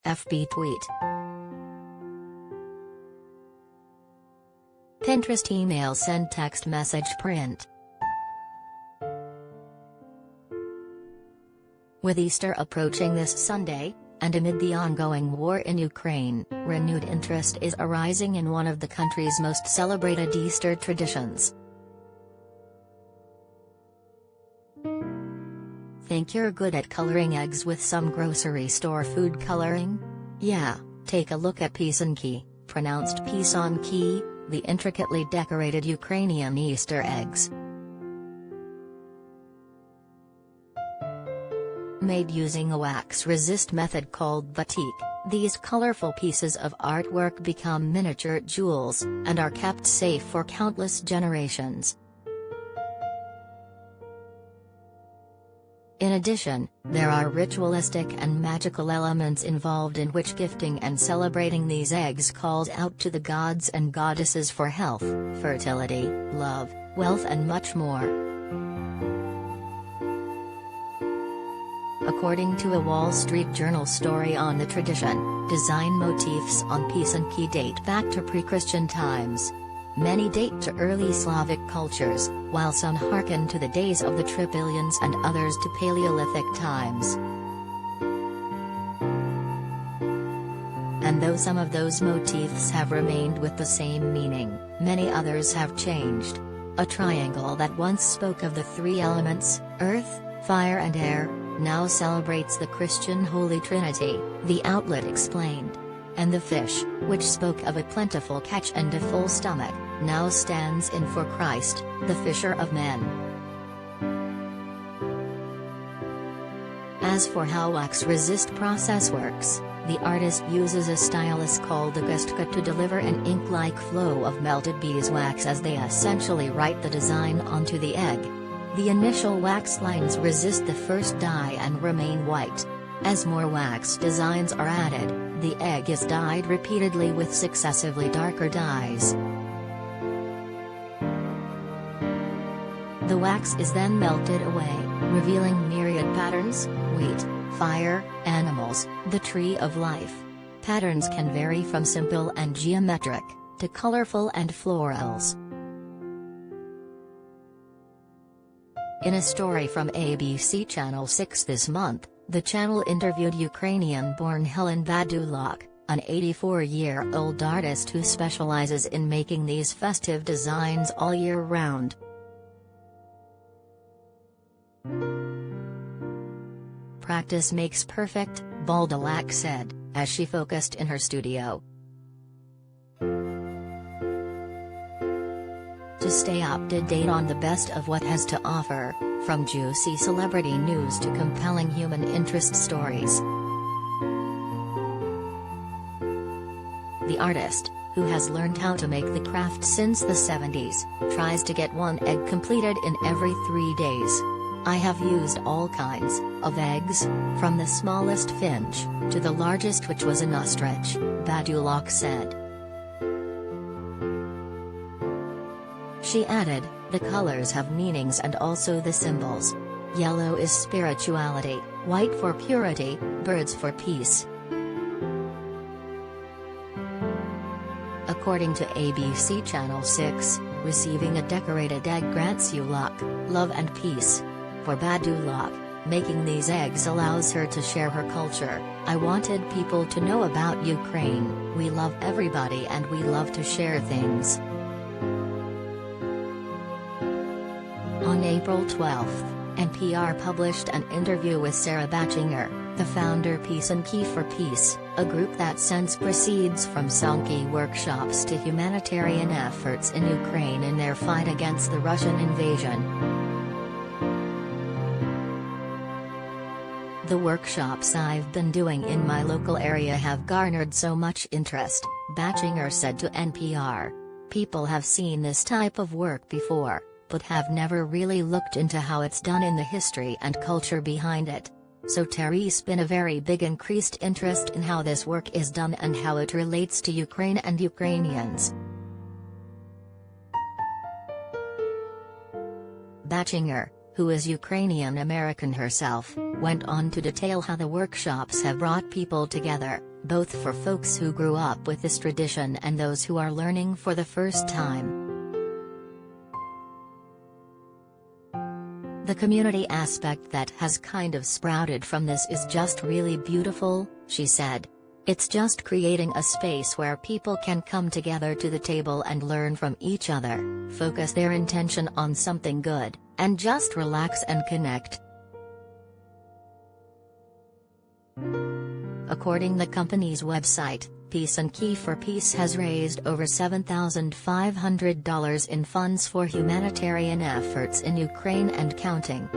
FB tweet. Pinterest email send text message print. With Easter approaching this Sunday, and amid the ongoing war in Ukraine, renewed interest is arising in one of the country's most celebrated Easter traditions. Think you're good at coloring eggs with some grocery store food coloring? Yeah, take a look at Pysanky, pronounced pih-sahn-KIH, the intricately decorated Ukrainian Easter eggs. Made using a wax-resist method called batik, these colorful pieces of artwork become miniature jewels, and are kept safe for countless generations. In addition, there are ritualistic and magical elements involved in which gifting and celebrating these eggs calls out to the gods and goddesses for health, fertility, love, wealth and much more. According to a Wall Street Journal story on the tradition, design motifs on Pysanky date back to pre-Christian times. Many date to early Slavic cultures, while some hearken to the days of the Trypillians and others to Paleolithic times. And though some of those motifs have remained with the same meaning, many others have changed. A triangle that once spoke of the three elements, earth, fire and air, now celebrates the Christian Holy Trinity, the outlet explained. And the fish, which spoke of a plentiful catch and a full stomach, now stands in for Christ, the fisher of men. As for how wax-resist process works, the artist uses a stylus called a gustka to deliver an ink-like flow of melted beeswax as they essentially write the design onto the egg. The initial wax lines resist the first dye and remain white. As more wax designs are added, the egg is dyed repeatedly with successively darker dyes. The wax is then melted away, revealing myriad patterns: wheat, fire, animals, the tree of life. Patterns can vary from simple and geometric, to colorful and florals. In a story from ABC Channel 6 this month, the channel interviewed Ukrainian-born Helen Badulak, an 84-year-old artist who specializes in making these festive designs all year round. Practice makes perfect, Badulak said, as she focused in her studio. To stay up to date on the best of what has to offer, from juicy celebrity news to compelling human interest stories. The artist, who has learned how to make the craft since the 70s, tries to get one egg completed in every 3 days. I have used all kinds of eggs, from the smallest finch to the largest, which was an ostrich, Badulak said. She added, the colors have meanings and also the symbols. Yellow is spirituality, white for purity, birds for peace. According to ABC Channel 6, receiving a decorated egg grants you luck, love and peace. For Badulak, making these eggs allows her to share her culture. I wanted people to know about Ukraine. We love everybody and we love to share things. On April 12, NPR published an interview with Sarah Batchinger, the founder Pysanky for Peace, a group that sends proceeds from Pysanky workshops to humanitarian efforts in Ukraine in their fight against the Russian invasion. The workshops I've been doing in my local area have garnered so much interest, Batchinger said to NPR. People have seen this type of work before, but have never really looked into how it's done in the history and culture behind it. So there's been a very big increased interest in how this work is done and how it relates to Ukraine and Ukrainians. Batchinger, who is Ukrainian American herself, went on to detail how the workshops have brought people together, both for folks who grew up with this tradition and those who are learning for the first time. The community aspect that has kind of sprouted from this is just really beautiful, she said. It's just creating a space where people can come together to the table and learn from each other, focus their intention on something good, and just relax and connect. According to the company's website, Pysanky for Peace has raised over $7,500 in funds for humanitarian efforts in Ukraine and counting.